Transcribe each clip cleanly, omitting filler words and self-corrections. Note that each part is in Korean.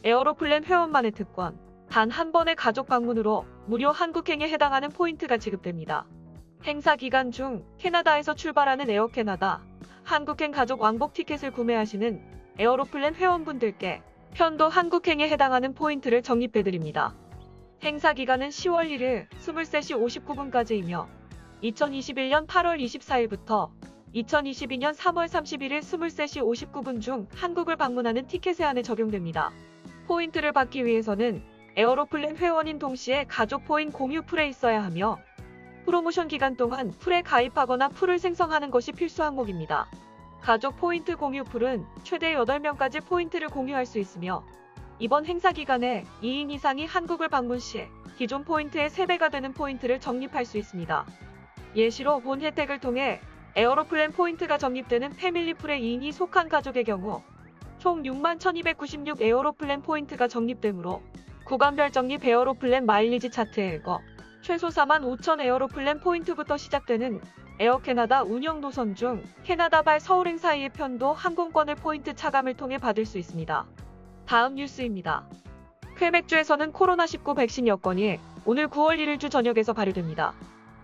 에어로플랜 회원만의 특권. 단 한 번의 가족 방문으로 무료 한국행에 해당하는 포인트가 지급됩니다. 행사 기간 중 캐나다에서 출발하는 에어캐나다 한국행 가족 왕복 티켓을 구매하시는 에어로플랜 회원분들께 편도 한국행에 해당하는 포인트를 적립해드립니다. 행사 기간은 10월 1일 23시 59분까지이며 2021년 8월 24일부터 2022년 3월 31일 23시 59분 중 한국을 방문하는 티켓에 한해 적용됩니다. 포인트를 받기 위해서는 에어로플랜 회원인 동시에 가족 포인 공유 풀에 있어야 하며 프로모션 기간 동안 풀에 가입하거나 풀을 생성하는 것이 필수 항목입니다. 가족 포인트 공유 풀은 최대 8명까지 포인트를 공유할 수 있으며 이번 행사 기간에 2인 이상이 한국을 방문 시 기존 포인트의 3배가 되는 포인트를 적립할 수 있습니다. 예시로 본 혜택을 통해 에어로플랜 포인트가 적립되는 패밀리 풀에 2인이 속한 가족의 경우 총 61,296 에어로플랜 포인트가 적립되므로 구간별 적립 에어로플랜 마일리지 차트에 읽어 최소 45,000 에어로플랜 포인트부터 시작되는 에어캐나다 운영 노선 중 캐나다발 서울행 사이의 편도 항공권을 포인트 차감을 통해 받을 수 있습니다. 다음 뉴스입니다. 퀘벡주에서는 코로나19 백신 여권이 오늘 9월 1일 주 저녁에서 발효됩니다.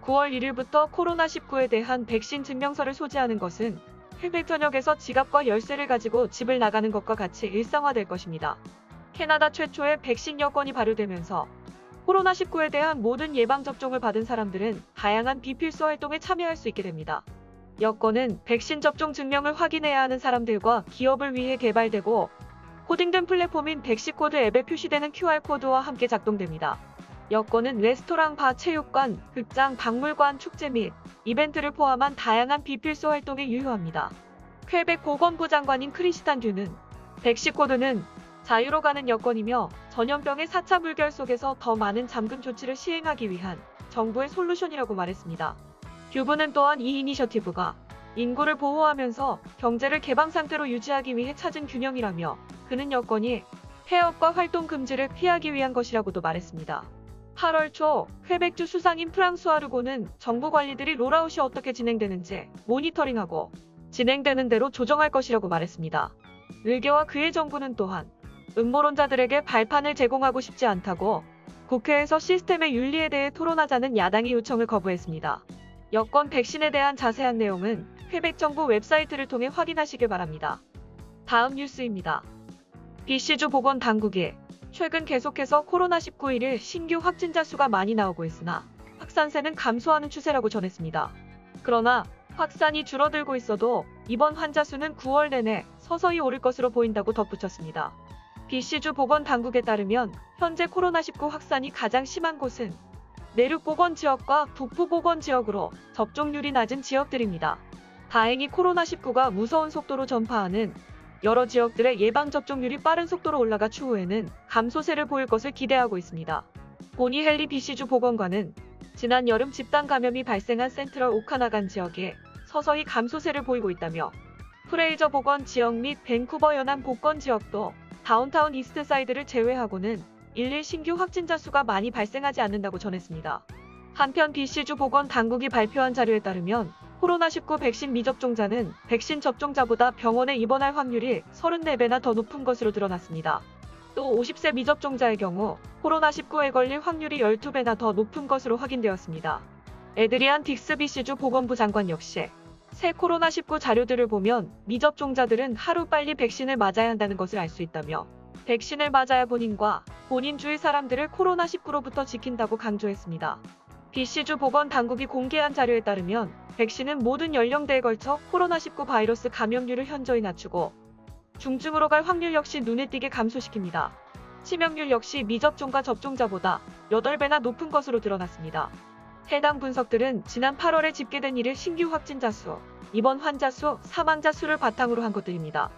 9월 1일부터 코로나19에 대한 백신 증명서를 소지하는 것은 퀘벡 전역에서 지갑과 열쇠를 가지고 집을 나가는 것과 같이 일상화될 것입니다. 캐나다 최초의 백신 여권이 발효되면서 코로나19에 대한 모든 예방접종을 받은 사람들은 다양한 비필수 활동에 참여할 수 있게 됩니다. 여권은 백신 접종 증명을 확인해야 하는 사람들과 기업을 위해 개발되고 코딩된 플랫폼인 백시코드 앱에 표시되는 QR코드와 함께 작동됩니다. 여권은 레스토랑, 바, 체육관, 극장, 박물관, 축제 및 이벤트를 포함한 다양한 비필수 활동에 유효합니다. 퀘벡 보건부 장관인 크리스탄 듀는 백시코드는 자유로 가는 여권이며 전염병의 4차 물결 속에서 더 많은 잠금 조치를 시행하기 위한 정부의 솔루션이라고 말했습니다. 듀브는 또한 이 이니셔티브가 인구를 보호하면서 경제를 개방 상태로 유지하기 위해 찾은 균형이라며 그는 여권이 폐업과 활동 금지를 피하기 위한 것이라고도 말했습니다. 8월 초 퀘벡주 수상인 프랑수아 르고는 정부 관리들이 롤아웃이 어떻게 진행되는지 모니터링하고 진행되는 대로 조정할 것이라고 말했습니다. 르게와 그의 정부는 또한 음모론자들에게 발판을 제공하고 싶지 않다고 국회에서 시스템의 윤리에 대해 토론하자는 야당의 요청을 거부했습니다. 여권 백신에 대한 자세한 내용은 퀘벡 정부 웹사이트를 통해 확인하시길 바랍니다. 다음 뉴스입니다. BC주 보건당국이 최근 계속해서 코로나19일 신규 확진자 수가 많이 나오고 있으나 확산세는 감소하는 추세라고 전했습니다. 그러나 확산이 줄어들고 있어도 이번 환자 수는 9월 내내 서서히 오를 것으로 보인다고 덧붙였습니다. BC주 보건당국에 따르면 현재 코로나19 확산이 가장 심한 곳은 내륙보건지역과 북부보건지역으로 접종률이 낮은 지역들입니다. 다행히 코로나19가 무서운 속도로 전파하는 여러 지역들의 예방접종률이 빠른 속도로 올라가 추후에는 감소세를 보일 것을 기대하고 있습니다. 보니 헨리 BC주 보건관은 지난 여름 집단 감염이 발생한 센트럴 오카나간 지역에 서서히 감소세를 보이고 있다며 프레이저 보건 지역 및 밴쿠버 연안 복건 지역도 다운타운 이스트사이드를 제외하고는 일일 신규 확진자 수가 많이 발생하지 않는다고 전했습니다. 한편 BC주 보건당국이 발표한 자료에 따르면 코로나19 백신 미접종자는 백신 접종자보다 병원에 입원할 확률이 34배나 더 높은 것으로 드러났습니다. 또 50세 미접종자의 경우 코로나19에 걸릴 확률이 12배나 더 높은 것으로 확인되었습니다. 에드리안 딕스 BC주 보건부 장관 역시 새 코로나19 자료들을 보면 미접종자들은 하루 빨리 백신을 맞아야 한다는 것을 알 수 있다며 백신을 맞아야 본인과 본인 주위 사람들을 코로나19로부터 지킨다고 강조했습니다. BC주 보건당국이 공개한 자료에 따르면 백신은 모든 연령대에 걸쳐 코로나19 바이러스 감염률을 현저히 낮추고 중증으로 갈 확률 역시 눈에 띄게 감소시킵니다. 치명률 역시 미접종과 접종자보다 8배나 높은 것으로 드러났습니다. 해당 분석들은 지난 8월에 집계된 일일 신규 확진자 수, 입원 환자 수, 사망자 수를 바탕으로 한 것들입니다.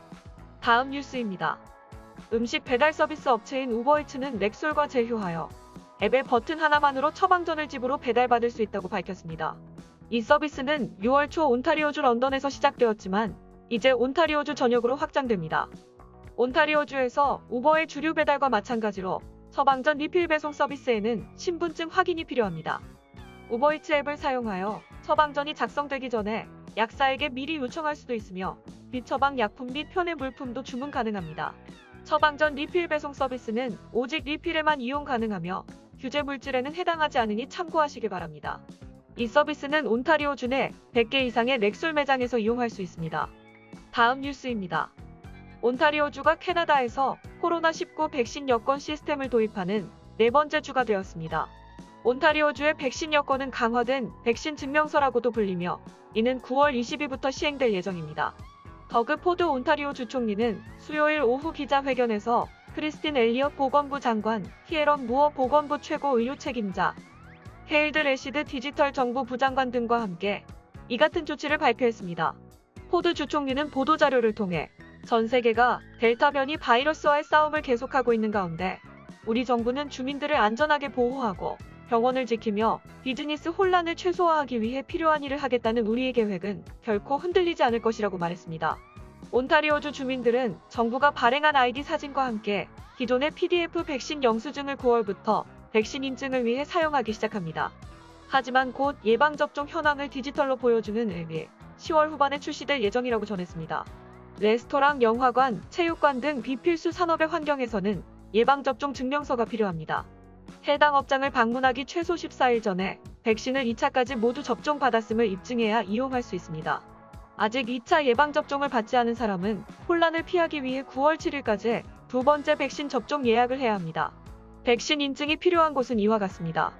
다음 뉴스입니다. 음식 배달 서비스 업체인 우버이츠는 렉솔과 제휴하여 앱의 버튼 하나만으로 처방전을 집으로 배달받을 수 있다고 밝혔습니다. 이 서비스는 6월 초 온타리오주 런던에서 시작되었지만 이제 온타리오주 전역으로 확장됩니다. 온타리오주에서 우버의 주류 배달과 마찬가지로 처방전 리필 배송 서비스에는 신분증 확인이 필요합니다. 우버이츠 앱을 사용하여 처방전이 작성되기 전에 약사에게 미리 요청할 수도 있으며 비처방 약품 및 편의 물품도 주문 가능합니다. 처방전 리필 배송 서비스는 오직 리필에만 이용 가능하며 규제 물질에는 해당하지 않으니 참고하시기 바랍니다. 이 서비스는 온타리오주 내 100개 이상의 렉솔 매장에서 이용할 수 있습니다. 다음 뉴스입니다. 온타리오주가 캐나다에서 코로나19 백신 여권 시스템을 도입하는 네 번째 주가 되었습니다. 온타리오주의 백신 여권은 강화된 백신 증명서라고도 불리며 이는 9월 20일부터 시행될 예정입니다. 더그 포드 온타리오주 총리는 수요일 오후 기자회견에서 크리스틴 엘리엇 보건부 장관, 히에런 무어 보건부 최고 의료 책임자, 헤일드 레시드 디지털 정부 부장관 등과 함께 이 같은 조치를 발표했습니다. 포드 주 총리는 보도자료를 통해 전 세계가 델타 변이 바이러스와의 싸움을 계속하고 있는 가운데 우리 정부는 주민들을 안전하게 보호하고 병원을 지키며 비즈니스 혼란을 최소화하기 위해 필요한 일을 하겠다는 우리의 계획은 결코 흔들리지 않을 것이라고 말했습니다. 온타리오주 주민들은 정부가 발행한 아이디 사진과 함께 기존의 PDF 백신 영수증을 9월부터 백신 인증을 위해 사용하기 시작합니다. 하지만 곧 예방접종 현황을 디지털로 보여주는 앱이 10월 후반에 출시될 예정이라고 전했습니다. 레스토랑, 영화관, 체육관 등 비필수 산업의 환경에서는 예방접종 증명서가 필요합니다. 해당 업장을 방문하기 최소 14일 전에 백신을 2차까지 모두 접종받았음을 입증해야 이용할 수 있습니다. 아직 2차 예방접종을 받지 않은 사람은 혼란을 피하기 위해 9월 7일까지 두 번째 백신 접종 예약을 해야 합니다. 백신 인증이 필요한 곳은 이와 같습니다.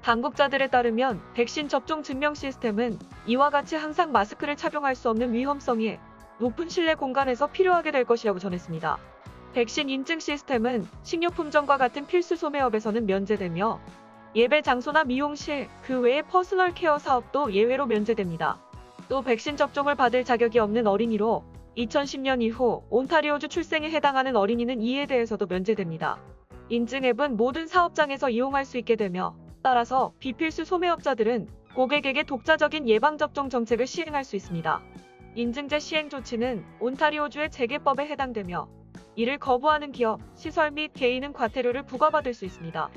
당국자들에 따르면 백신 접종 증명 시스템은 이와 같이 항상 마스크를 착용할 수 없는 위험성이 높은 실내 공간에서 필요하게 될 것이라고 전했습니다. 백신 인증 시스템은 식료품점과 같은 필수 소매업에서는 면제되며 예배 장소나 미용실, 그 외의 퍼스널 케어 사업도 예외로 면제됩니다. 또 백신 접종을 받을 자격이 없는 어린이로 2010년 이후 온타리오주 출생에 해당하는 어린이는 이에 대해서도 면제됩니다. 인증 앱은 모든 사업장에서 이용할 수 있게 되며 따라서 비필수 소매업자들은 고객에게 독자적인 예방접종 정책을 시행할 수 있습니다. 인증제 시행 조치는 온타리오주의 재개법에 해당되며 이를 거부하는 기업, 시설 및 개인은 과태료를 부과받을 수 있습니다.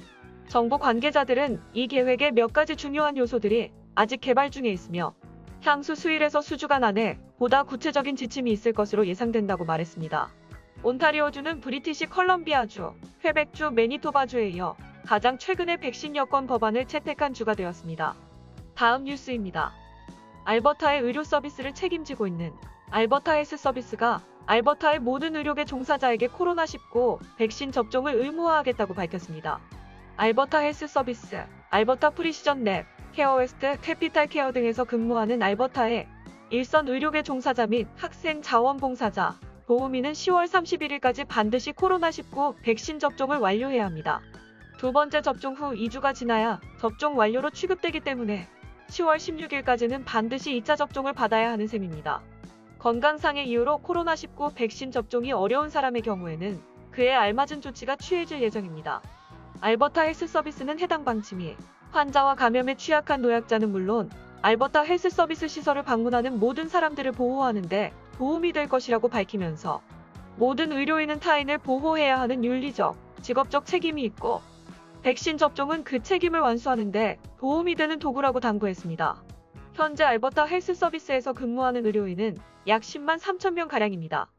정부 관계자들은 이 계획의 몇 가지 중요한 요소들이 아직 개발 중에 있으며 향후 수일에서 수주간 안에 보다 구체적인 지침이 있을 것으로 예상된다고 말했습니다. 온타리오주는 브리티시 컬럼비아주, 퀘벡주, 매니토바주에 이어 가장 최근에 백신 여권 법안을 채택한 주가 되었습니다. 다음 뉴스입니다. 알버타의 의료 서비스를 책임지고 있는 알버타 헬스 서비스가 알버타의 모든 의료계 종사자에게 코로나19 백신 접종을 의무화하겠다고 밝혔습니다. 알버타 헬스 서비스, 알버타 프리시전 랩, 케어웨스트, 캐피탈 케어 등에서 근무하는 알버타의 일선 의료계 종사자 및 학생 자원봉사자, 보호민은 10월 31일까지 반드시 코로나19 백신 접종을 완료해야 합니다. 두 번째 접종 후 2주가 지나야 접종 완료로 취급되기 때문에 10월 16일까지는 반드시 2차 접종을 받아야 하는 셈입니다. 건강상의 이유로 코로나19 백신 접종이 어려운 사람의 경우에는 그에 알맞은 조치가 취해질 예정입니다. 알버타 헬스 서비스는 해당 방침이 환자와 감염에 취약한 노약자는 물론 알버타 헬스 서비스 시설을 방문하는 모든 사람들을 보호하는데 도움이 될 것이라고 밝히면서 모든 의료인은 타인을 보호해야 하는 윤리적, 직업적 책임이 있고 백신 접종은 그 책임을 완수하는 데 도움이 되는 도구라고 당부했습니다. 현재 알버타 헬스 서비스에서 근무하는 의료인은 약 10만 3천 명가량입니다.